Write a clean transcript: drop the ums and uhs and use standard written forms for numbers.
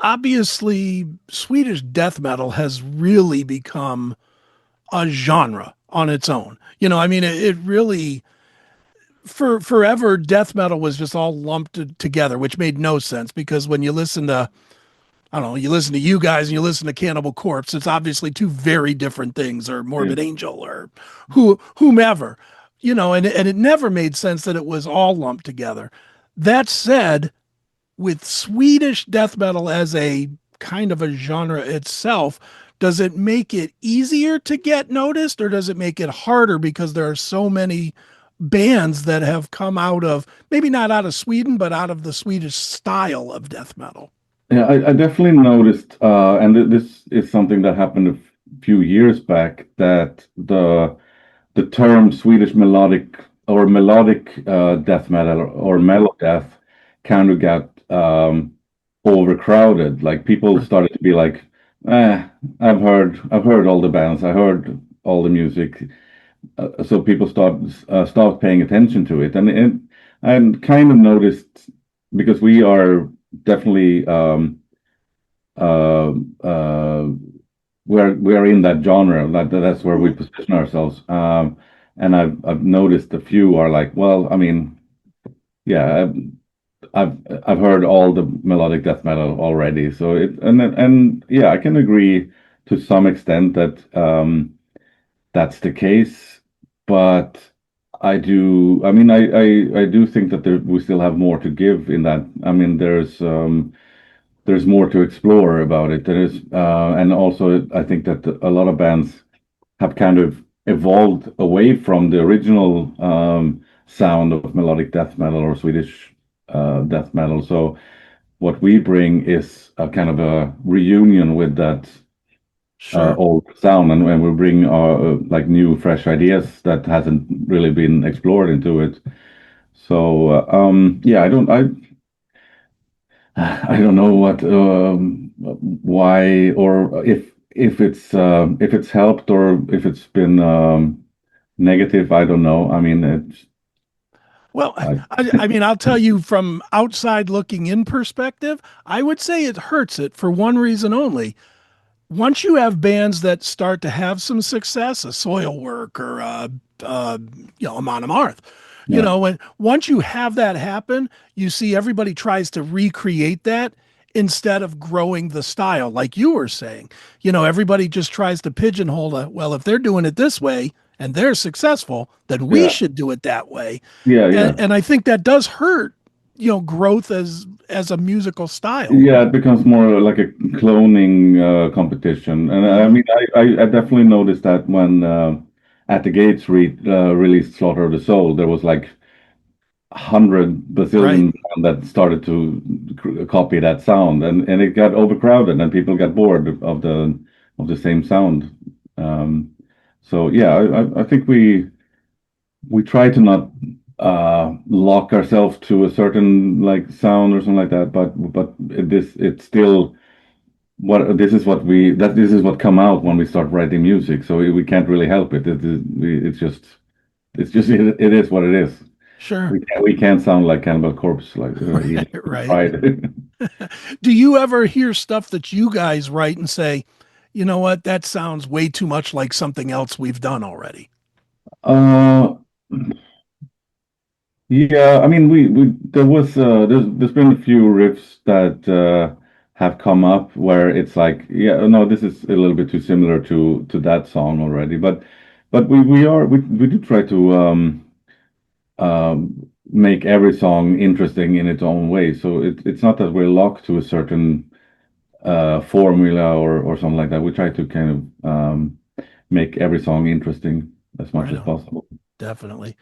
obviously Swedish death metal has really become a genre on its own. I mean, it really for forever death metal was just all lumped together, which made no sense because when you listen to I don't know, you listen to you guys and you listen to Cannibal Corpse, it's obviously two very different things, or Yeah. Morbid Angel or whomever, and it never made sense that it was all lumped together. That said, with Swedish death metal as a kind of a genre itself, does it make it easier to get noticed or does it make it harder because there are so many bands that have come out of maybe not out of Sweden, but out of the Swedish style of death metal? Yeah, I definitely noticed, and this is something that happened a few years back, that the term Swedish melodic or melodic death metal or mellow death kind of got overcrowded. Like people started to be like, eh, I've heard all the bands, I heard all the music, so people stopped paying attention to it, and kind of noticed because we are definitely uh, uh, we're in that genre. That's where we position ourselves. And I've noticed a few are like, well, I mean, yeah, I've I've heard all the melodic death metal already. So and yeah, I can agree to some extent that that's the case, but I mean, I do think that we still have more to give in that. I mean, there's more to explore about it. There is, and also I think that a lot of bands have kind of evolved away from the original sound of melodic death metal or Swedish death metal. So what we bring is a kind of a reunion with that Sure. old sound, and we bring like new, fresh ideas that hasn't really been explored into it. So yeah, I don't know why, or if it's helped or if it's been negative. I don't know. I mean, Well, I, I mean, I'll tell you from outside looking in perspective, I would say it hurts it for one reason only. Once you have bands that start to have some success, a Soilwork or uh, Amon Amarth, yeah, when once you have that happen, you see everybody tries to recreate that instead of growing the style, like you were saying. Everybody just tries to pigeonhole it. Well, if they're doing it this way and they're successful, then we yeah, should do it that way. yeah, And yeah, and I think that does hurt, growth as a musical style. yeah. It becomes more like a cloning competition, and I Mhm. mean, I definitely noticed that when At the Gates released Slaughter of the Soul, there was like 100 bazillion Right. that started to copy that sound, and it got overcrowded, and people got bored of the same sound. Um, so yeah, I think we try to not lock ourselves to a certain like sound or something like that, but it's still what this is what we that this is what come out when we start writing music. So we can't really help it. It's just it is what it is. Sure. We can't sound like Cannibal Corpse, like Right. even Right. tried. Do you ever hear stuff that you guys write and say, you know what, that sounds way too much like something else we've done already? Uh, yeah, I mean, we there's been a few riffs that have come up where it's like, yeah, no, this is a little bit too similar to that song already, but we do try to make every song interesting in its own way. So it's not that we're locked to a certain formula or something like that. We try to kind of make every song interesting as much Right as on. possible. Definitely.